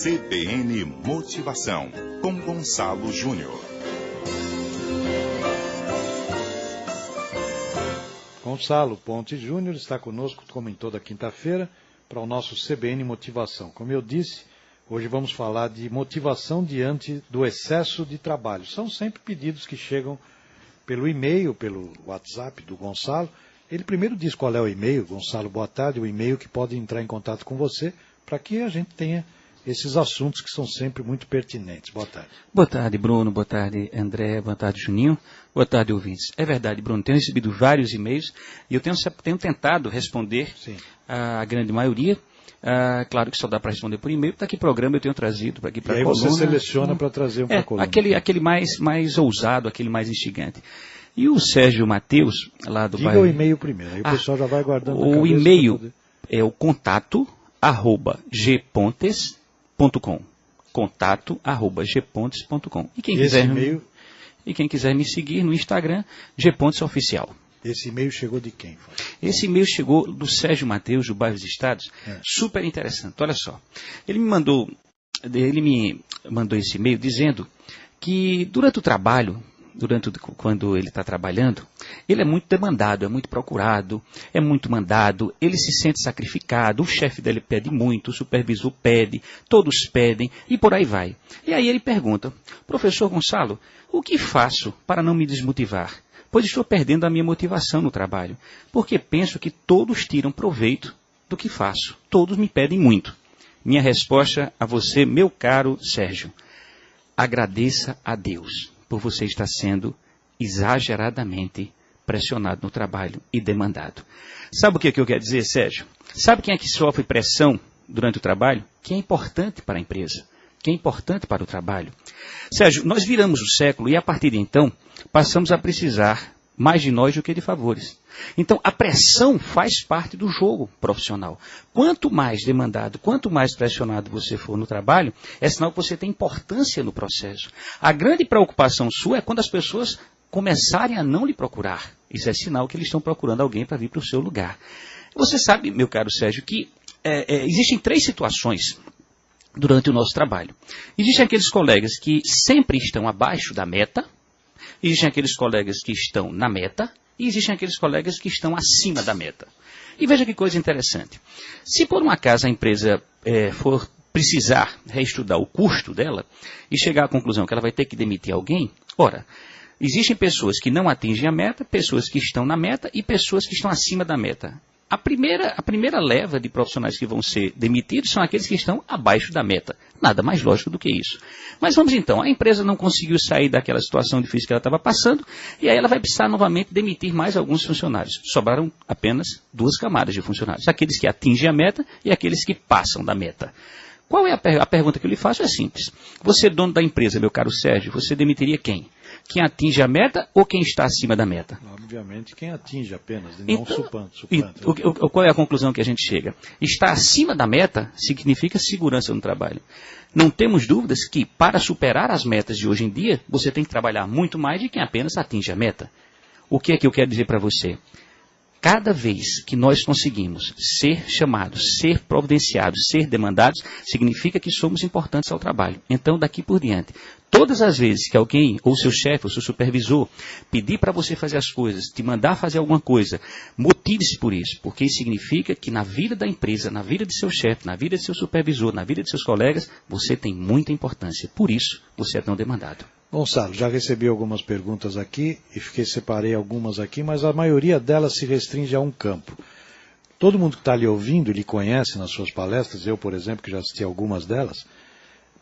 CBN Motivação, com Gonçalo Júnior. Gonçalo Ponte Júnior está conosco, como em toda quinta-feira, para o nosso CBN Motivação. Como eu disse, hoje vamos falar de motivação diante do excesso de trabalho. São sempre pedidos que chegam pelo e-mail, pelo WhatsApp do Gonçalo. Ele primeiro diz qual é o e-mail. Gonçalo, boa tarde, o e-mail que pode entrar em contato com você, para que a gente tenha esses assuntos que são sempre muito pertinentes. Boa tarde. Boa tarde, Bruno. Boa tarde, André. Boa tarde, Juninho. Boa tarde, ouvintes. É verdade, Bruno. Tenho recebido vários e-mails e eu tenho tentado responder a grande maioria. Claro que só dá para responder por e-mail. Para que programa eu tenho trazido para aqui para a coluna. E aí você seleciona para trazer para a coluna. Aquele mais ousado, aquele mais instigante. E o Sérgio Mateus, lá do bairro... Diga o e-mail primeiro, aí o pessoal já vai guardando na cabeça. O e-mail é o contato@gpontes.com. contato@gpontes.com. E quem quiser me seguir no Instagram, Gpontes Oficial. Esse e-mail chegou de quem? Esse e-mail chegou do Sérgio Mateus, do bairro dos Estados. Super interessante, olha só. Ele me mandou esse e-mail dizendo que durante o trabalho, quando ele está trabalhando, ele é muito demandado, é muito procurado, é muito mandado, ele se sente sacrificado, o chefe dele pede muito, o supervisor pede, todos pedem e por aí vai. E aí ele pergunta: professor Gonçalo, o que faço para não me desmotivar? Pois estou perdendo a minha motivação no trabalho, porque penso que todos tiram proveito do que faço, todos me pedem muito. Minha resposta a você, meu caro Sérgio: agradeça a Deus por você estar sendo exageradamente pressionado no trabalho e demandado. Sabe o que eu quero dizer, Sérgio? Sabe quem é que sofre pressão durante o trabalho? Quem é importante para a empresa, quem é importante para o trabalho. Sérgio, nós viramos o século e a partir de então passamos a precisar mais de nós do que de favores. Então, a pressão faz parte do jogo profissional. Quanto mais demandado, quanto mais pressionado você for no trabalho, é sinal que você tem importância no processo. A grande preocupação sua é quando as pessoas começarem a não lhe procurar. Isso é sinal que eles estão procurando alguém para vir para o seu lugar. Você sabe, meu caro Sérgio, que existem 3 situações durante o nosso trabalho. Existem aqueles colegas que sempre estão abaixo da meta, existem aqueles colegas que estão na meta, e existem aqueles colegas que estão acima da meta. E veja que coisa interessante. Se por um acaso a empresa for precisar reestudar o custo dela e chegar à conclusão que ela vai ter que demitir alguém, ora, existem pessoas que não atingem a meta, pessoas que estão na meta e pessoas que estão acima da meta. A primeira leva de profissionais que vão ser demitidos são aqueles que estão abaixo da meta. Nada mais lógico do que isso. Mas vamos então, a empresa não conseguiu sair daquela situação difícil que ela estava passando, e aí ela vai precisar novamente demitir mais alguns funcionários. Sobraram apenas 2 camadas de funcionários, aqueles que atingem a meta e aqueles que passam da meta. Qual é a pergunta que eu lhe faço? É simples. Você, dono da empresa, meu caro Sérgio, você demitiria quem? Quem atinge a meta ou quem está acima da meta? Obviamente quem atinge apenas, e não suplante. Qual é a conclusão que a gente chega? Estar acima da meta significa segurança no trabalho. Não temos dúvidas que para superar as metas de hoje em dia, você tem que trabalhar muito mais de quem apenas atinge a meta. O que é que eu quero dizer para você? Cada vez que nós conseguimos ser chamados, ser providenciados, ser demandados, significa que somos importantes ao trabalho. Então, daqui por diante, todas as vezes que alguém, ou seu chefe, ou seu supervisor, pedir para você fazer as coisas, te mandar fazer alguma coisa, motive-se por isso, porque isso significa que na vida da empresa, na vida de seu chefe, na vida de seu supervisor, na vida de seus colegas, você tem muita importância. Por isso, você é tão demandado. Gonçalo, já recebi algumas perguntas aqui e separei algumas aqui, mas a maioria delas se restringe a um campo. Todo mundo que está lhe ouvindo e lhe conhece nas suas palestras, eu, por exemplo, que já assisti algumas delas,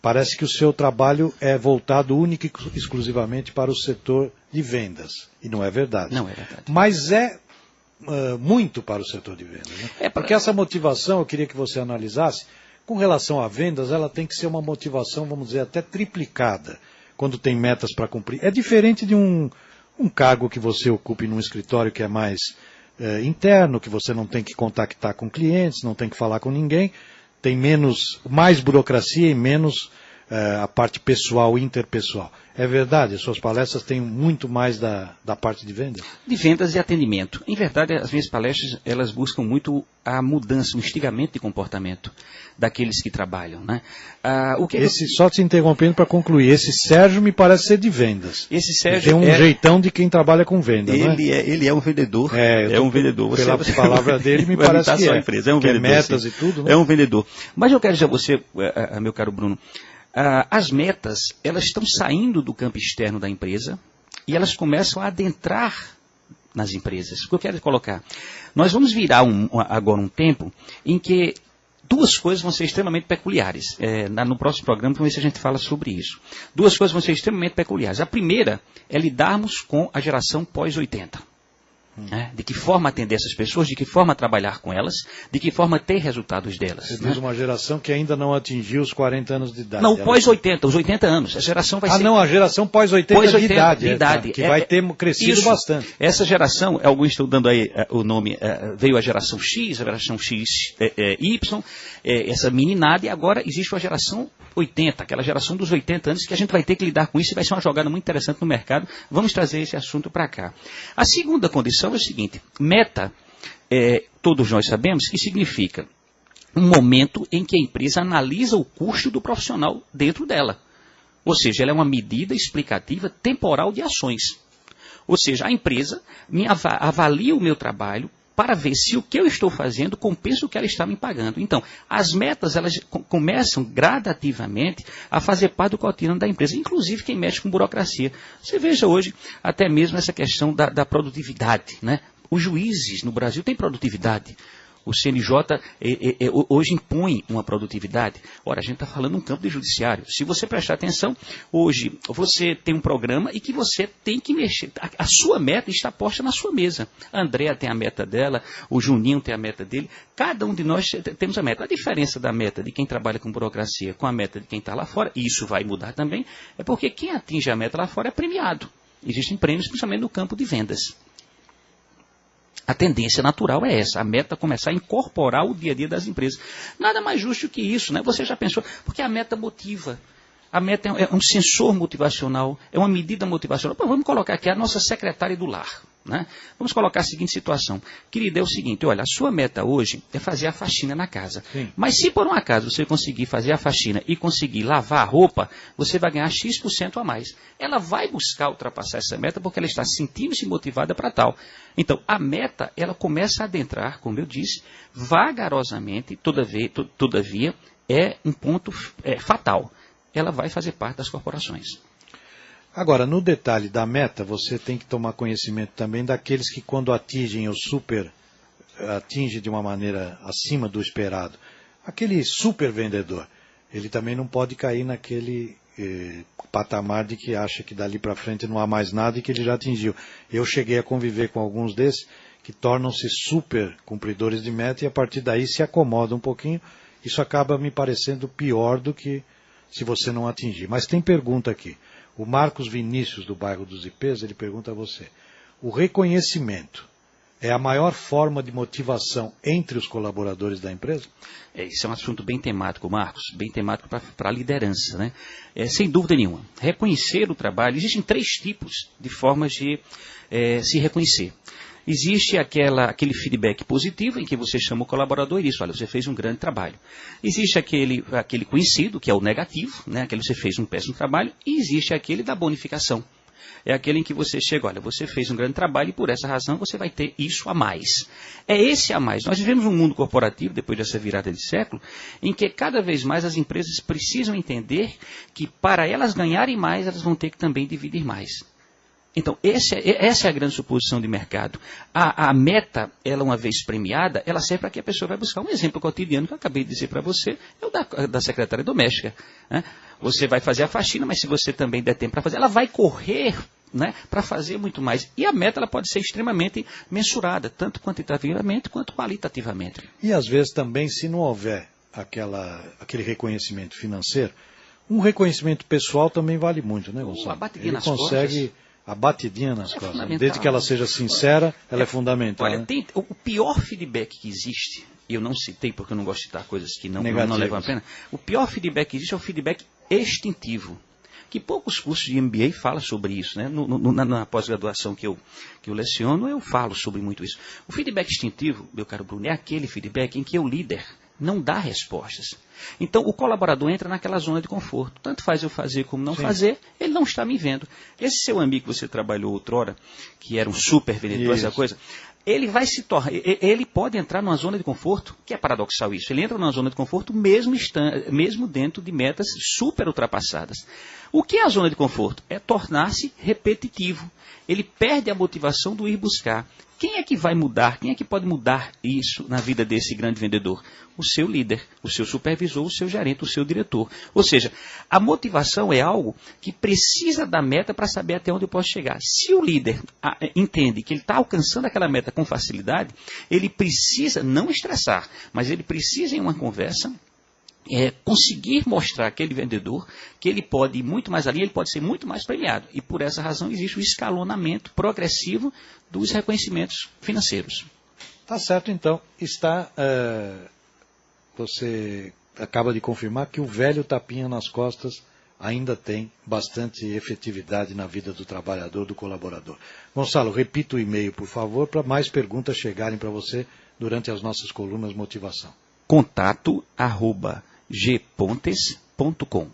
parece que o seu trabalho é voltado única e exclusivamente para o setor de vendas. E não é verdade. Não é verdade. Mas muito para o setor de vendas. Né? Porque essa motivação, eu queria que você analisasse, com relação a vendas, ela tem que ser uma motivação, vamos dizer, até triplicada, quando tem metas para cumprir. É diferente de um cargo que você ocupe num escritório que é mais interno, que você não tem que contactar com clientes, não tem que falar com ninguém, tem mais burocracia e menos a parte pessoal, interpessoal. É verdade? As suas palestras têm muito mais da parte de vendas? De vendas e atendimento. Em verdade, as minhas palestras, elas buscam muito a mudança, o instigamento de comportamento daqueles que trabalham, né? Só te interrompendo para concluir, esse Sérgio me parece ser de vendas. Esse Sérgio tem um jeitão de quem trabalha com vendas, ele é um vendedor. Um vendedor. Pela palavra dele, me parece que empresa. É um vendedor, metas sim. E tudo, né? É um vendedor. Mas eu quero dizer a você, meu caro Bruno, as metas, elas estão saindo do campo externo da empresa e elas começam a adentrar nas empresas. O que eu quero colocar? Nós vamos virar agora um tempo em que duas coisas vão ser extremamente peculiares. No próximo programa, vamos ver se a gente fala sobre isso. Duas coisas vão ser extremamente peculiares. A primeira é lidarmos com a geração pós-80. De que forma atender essas pessoas, de que forma trabalhar com elas, de que forma ter resultados delas. Você diz uma geração que ainda não atingiu os 40 anos de idade. Não, pós-80, os 80 anos. A geração vai ser... não, a geração pós-80 de idade. Que vai ter crescido isso, bastante. Essa geração, alguns estão dando aí o nome, veio a geração X, a geração X, Y, essa meninada, e agora existe a geração 80, aquela geração dos 80 anos, que a gente vai ter que lidar com isso e vai ser uma jogada muito interessante no mercado. Vamos trazer esse assunto para cá. A segunda condição é o seguinte, meta, todos nós sabemos que significa um momento em que a empresa analisa o custo do profissional dentro dela. Ou seja, ela é uma medida explicativa temporal de ações. Ou seja, a empresa avalia o meu trabalho para ver se o que eu estou fazendo compensa o que ela está me pagando. Então, as metas, elas começam gradativamente a fazer parte do cotidiano da empresa, inclusive quem mexe com burocracia. Você veja hoje até mesmo essa questão da produtividade, né? Os juízes no Brasil têm produtividade. O CNJ hoje impõe uma produtividade. Ora, a gente está falando de um campo de judiciário. Se você prestar atenção, hoje você tem um programa e que você tem que mexer. A sua meta está posta na sua mesa. A Andréa tem a meta dela, o Juninho tem a meta dele. Cada um de nós temos a meta. A diferença da meta de quem trabalha com burocracia com a meta de quem está lá fora, e isso vai mudar também, é porque quem atinge a meta lá fora é premiado. Existem prêmios, principalmente no campo de vendas. A tendência natural é essa, a meta começar a incorporar o dia a dia das empresas. Nada mais justo que isso, né? Você já pensou? Porque a meta motiva. A meta é um sensor motivacional, é uma medida motivacional. Pô, vamos colocar aqui a nossa secretária do lar. Né? Vamos colocar a seguinte situação. Querida, é o seguinte, olha, a sua meta hoje é fazer a faxina na casa. Sim. Mas se por um acaso você conseguir fazer a faxina e conseguir lavar a roupa, você vai ganhar X% a mais. Ela vai buscar ultrapassar essa meta porque ela está sentindo-se motivada para tal. Então, a meta, ela começa a adentrar, como eu disse, vagarosamente, todavia é um ponto fatal. Ela vai fazer parte das corporações. Agora, no detalhe da meta, você tem que tomar conhecimento também daqueles que quando atingem o super, atinge de uma maneira acima do esperado. Aquele super vendedor, ele também não pode cair naquele patamar de que acha que dali para frente não há mais nada e que ele já atingiu. Eu cheguei a conviver com alguns desses que tornam-se super cumpridores de meta e a partir daí se acomodam um pouquinho. Isso acaba me parecendo pior do que se você não atingir. Mas tem pergunta aqui. O Marcos Vinícius, do bairro dos Ipês, ele pergunta a você. O reconhecimento é a maior forma de motivação entre os colaboradores da empresa? Isso é um assunto bem temático, Marcos, bem temático para a liderança, né? Sem dúvida nenhuma. Reconhecer o trabalho, existem 3 tipos de formas de se reconhecer. Existe aquele feedback positivo em que você chama o colaborador e diz, olha, você fez um grande trabalho. Existe aquele conhecido, que é o negativo, né? Aquele você fez um péssimo trabalho, e existe aquele da bonificação. É aquele em que você chega, olha, você fez um grande trabalho e por essa razão você vai ter isso a mais. É esse a mais. Nós vivemos um mundo corporativo, depois dessa virada de século, em que cada vez mais as empresas precisam entender que para elas ganharem mais, elas vão ter que também dividir mais. Então, essa é a grande suposição de mercado. A meta, ela uma vez premiada, ela serve para que a pessoa vai buscar um exemplo cotidiano que eu acabei de dizer para você, é o da secretária doméstica. Né? Você vai fazer a faxina, mas se você também der tempo para fazer, ela vai correr, né, para fazer muito mais. E a meta ela pode ser extremamente mensurada, tanto quantitativamente quanto qualitativamente. E às vezes também, se não houver aquele reconhecimento financeiro, um reconhecimento pessoal também vale muito, né, Gonçalo? A batidinha nas costas. A batidinha nas costas. Desde que ela seja sincera, ela é fundamental. Olha, né? o pior feedback que existe, eu não citei porque eu não gosto de citar coisas que não levam a pena, o pior feedback que existe é o feedback extintivo, que poucos cursos de MBA falam sobre isso, né? Na pós-graduação que eu leciono, eu falo sobre muito isso. O feedback extintivo, meu caro Bruno, é aquele feedback em que o líder não dá respostas. Então, o colaborador entra naquela zona de conforto. Tanto faz eu fazer como não fazer, ele não está me vendo. Esse seu amigo que você trabalhou outrora, que era um super vendedor, essa coisa, ele vai se tornar, ele pode entrar numa zona de conforto, que é paradoxal isso, ele entra numa zona de conforto mesmo dentro de metas super ultrapassadas. O que é a zona de conforto? É tornar-se repetitivo. Ele perde a motivação do ir buscar. Quem é que vai mudar? Quem é que pode mudar isso na vida desse grande vendedor? O seu líder, o seu supervisor, o seu gerente, o seu diretor. Ou seja, a motivação é algo que precisa da meta para saber até onde eu posso chegar. Se o líder entende que ele está alcançando aquela meta com facilidade, ele precisa não estressar, mas ele precisa em uma conversa conseguir mostrar àquele vendedor que ele pode ir muito mais além, ele pode ser muito mais premiado. E por essa razão existe o escalonamento progressivo dos reconhecimentos financeiros. Tá certo, então. Você acaba de confirmar que o velho tapinha nas costas ainda tem bastante efetividade na vida do trabalhador, do colaborador. Gonçalo, repita o e-mail, por favor, para mais perguntas chegarem para você durante as nossas colunas Motivação. contato@gpontes.com.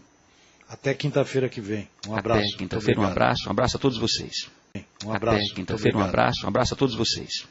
Até quinta-feira que vem. Um abraço. Até quinta-feira, um abraço a todos vocês. Um abraço. Até quinta-feira, um abraço a todos vocês.